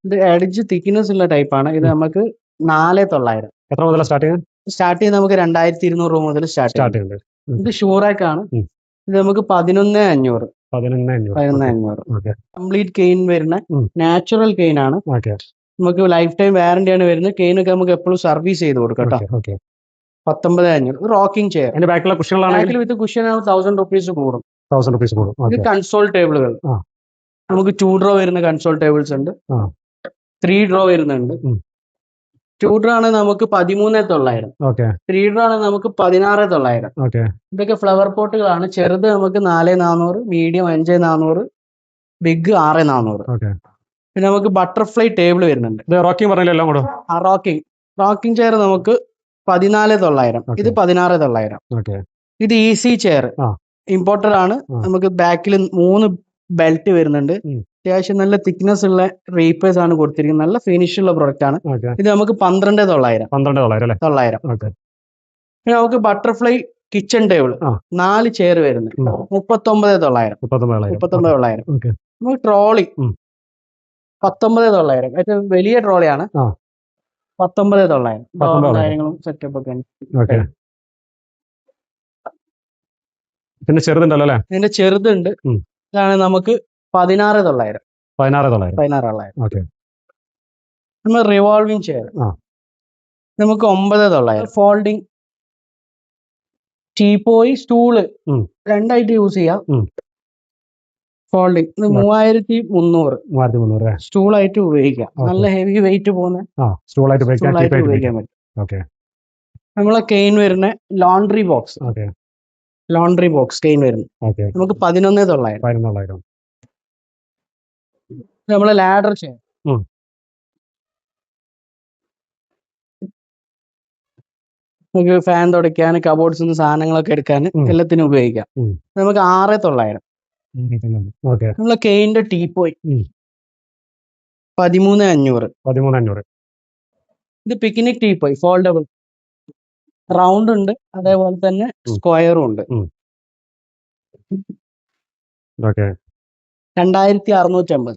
ഇത് edge thickness ഉള്ള ടൈപ്പാണ്. ഇത് നമുക്ക് 4900. എത്ര മുതൽ സ്റ്റാർട്ട് ചെയ്യാൻ? സ്റ്റാർട്ട് ചെയ്യുന്നത് നമുക്ക് 2200 രൂപ മുതൽ സ്റ്റാർട്ട് സ്റ്റാർട്ട് ചെയ്യുന്നത്. ചെയ്യുന്നുണ്ട്. ഇത് ഷൂറാക്ക് ആണ്. ഇത് നമുക്ക് 11,500. 11,500. കംപ്ലീറ്റ് കെയിൻ വരുന്ന നാച്ചുറൽ കെയിൻ ആണ്. ഓക്കെ. നമുക്ക് ലൈഫ് ടൈം വാറന്റി ആണ് വരുന്നത്. കെയിനൊക്കെ നമുക്ക് എപ്പോഴും സർവീസ് ചെയ്ത് കൊടുക്കാം കേട്ടോ. ഓക്കെ. 19,500. Rocking chair. അതിന്റെ ബാക്കിലുള്ള കുഷനുകളാണെങ്കിൽ വിത്ത് കുഷൻ 1000 റുപ്പീസ് കൂടും. 1000 rupees കൂടും. ഇത് കൺസോൾ ടേബിളുകൾ. നമുക്ക് 2 ഡ്രോ വരുന്ന കൺസോൾ ടേബിൾസ് ഉണ്ട്. 3 ഡ്രോ വരുന്നുണ്ട്. 2 ഡ്രോ ആണ് നമുക്ക് 13,900. 3 ഡ്രോ ആണ് നമുക്ക് 16,900. ഇതൊക്കെ ഫ്ലവർ പോട്ടുകളാണ്. ചെറുത് നമുക്ക് 4,400, മീഡിയം 5,400, ബിഗ് 6,400. പിന്നെ നമുക്ക് ബട്ടർഫ്ലൈ ടേബിൾ വരുന്നുണ്ട്. റോക്കിംഗ് പറഞ്ഞല്ലോ കൂടെ. റോക്കിംഗ് ചെയർ നമുക്ക് 14,900. ഇത് 16,900. ഇത് ഈസി ചെയർ. ഇമ്പോർട്ടഡ് ആണ്. നമുക്ക് ബാക്കിൽ 3 ബെൽറ്റ് വരുന്നുണ്ട്. അത്യാവശ്യം നല്ല തിക്നെസ് ഉള്ള റീപ്പേഴ്സ് ആണ് കൊടുത്തിരിക്കുന്നത്. നല്ല ഫിനിഷ് ഉള്ള പ്രൊഡക്റ്റ് ആണ്. ഇത് നമുക്ക് 12,900. പിന്നെ നമുക്ക് ബട്ടർഫ്ലൈ കിച്ചൺ ടേബിൾ 4 ചെയർ വരുന്നത് 39,900. നമുക്ക് ട്രോളി 19,900. ഏറ്റവും വലിയ ട്രോളിയാണ്. 19,900. കാര്യങ്ങളും സെറ്റപ്പ് ഒക്കെ. പിന്നെ ചെറുതുണ്ടല്ലോ അല്ലേ? ഇതിന്റെ ചെറുതുണ്ട്. ഇതാണ് നമുക്ക് 16,900. 16,900. നമ്മൾ റിവോൾവിംഗ് ചെയർ നമുക്ക് 9,900. ഫോൾഡിംഗ് ടീപ്പോയി സ്റ്റൂള് രണ്ടായിട്ട് യൂസ് ചെയ്യാം. ഫോൾഡിംഗ് 3,300. സ്റ്റൂളായിട്ട് ഉപയോഗിക്കാം. നല്ല ഹെവി വെയിറ്റ് പോകുന്ന സ്റ്റൂളായിട്ട് ഉപയോഗിക്കാൻ പറ്റും. നമ്മളെ കെയിൻ വരുന്ന ലോണ്ടറി ബോക്സ് കെയിൻ വരുന്നത് നമുക്ക് 11,900. നമ്മളെ ലാഡർ ചെയർ നമുക്ക് ഫാൻ തുടയ്ക്കാൻ, കബോർഡ്സ് സാധനങ്ങളൊക്കെ എടുക്കാൻ എല്ലാത്തിനും ഉപയോഗിക്കാം. നമുക്ക് 6,900. നമ്മളെ കെയിന്റെ ടീപ്പോയി 13,500. ഇത് പിക്നിക് ടീപ്പോയി ഫോൾഡബിൾ. റൗണ്ട് ഉണ്ട്, അതേപോലെ തന്നെ സ്ക്വയറും ഉണ്ട്. 2,650.